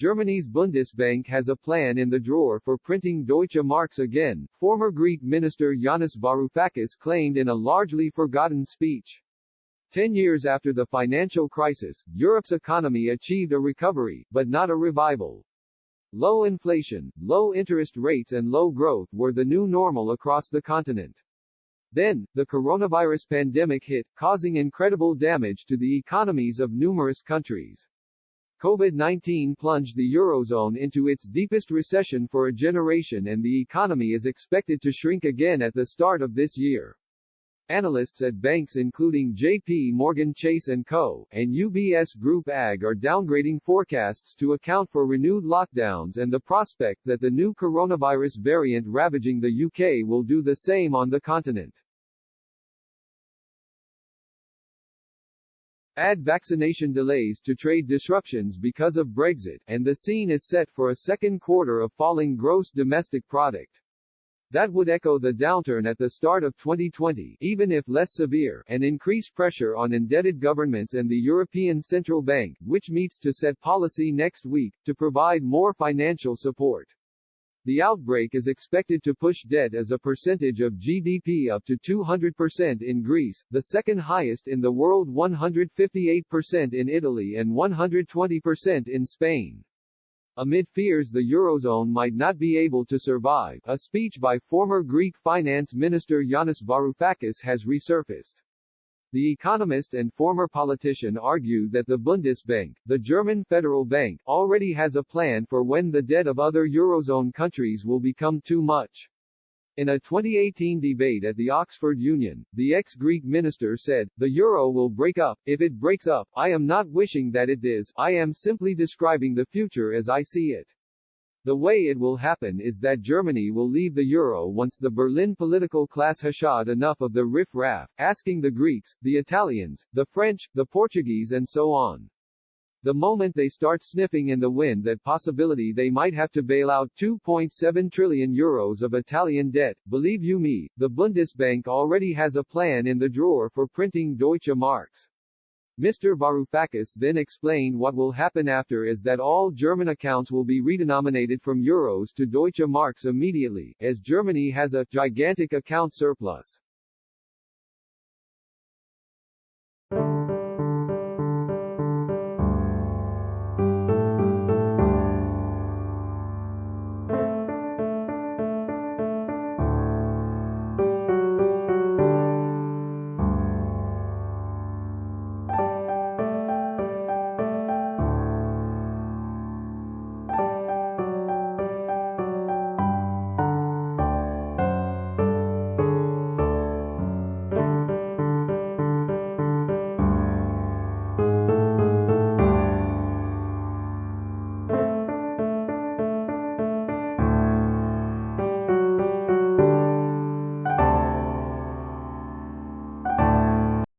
Germany's Bundesbank has a plan in the drawer for printing Deutsche Marks again, former Greek Minister Yanis Varoufakis claimed in a largely forgotten speech. 10 years after the financial crisis, Europe's economy achieved a recovery, but not a revival. Low inflation, low interest rates and low growth were the new normal across the continent. Then, the coronavirus pandemic hit, causing incredible damage to the economies of numerous countries. COVID-19 plunged the Eurozone into its deepest recession for a generation, and the economy is expected to shrink again at the start of this year. Analysts at banks including J.P. Morgan Chase & Co. and UBS Group AG are downgrading forecasts to account for renewed lockdowns and the prospect that the new coronavirus variant ravaging the UK will do the same on the continent. Add vaccination delays to trade disruptions because of Brexit, and the scene is set for a second quarter of falling gross domestic product. That would echo the downturn at the start of 2020, even if less severe, and increase pressure on indebted governments and the European Central Bank, which meets to set policy next week, to provide more financial support. The outbreak is expected to push debt as a percentage of GDP up to 200% in Greece, the second highest in the world, 158% in Italy and 120% in Spain. Amid fears the Eurozone might not be able to survive, a speech by former Greek Finance Minister Yanis Varoufakis has resurfaced. The economist and former politician argued that the Bundesbank, the German federal bank, already has a plan for when the debt of other Eurozone countries will become too much. In a 2018 debate at the Oxford Union, the ex-Greek minister said, "The euro will break up. If it breaks up, I am not wishing that it does, I am simply describing the future as I see it. The way it will happen is that Germany will leave the euro once the Berlin political class has had enough of the riff-raff, asking the Greeks, the Italians, the French, the Portuguese and so on. The moment they start sniffing in the wind that possibility they might have to bail out 2.7 trillion euros of Italian debt, believe you me, the Bundesbank already has a plan in the drawer for printing Deutsche Marks." Mr. Varoufakis then explained what will happen after is that all German accounts will be redenominated from euros to Deutsche Marks immediately, as Germany has a gigantic account surplus.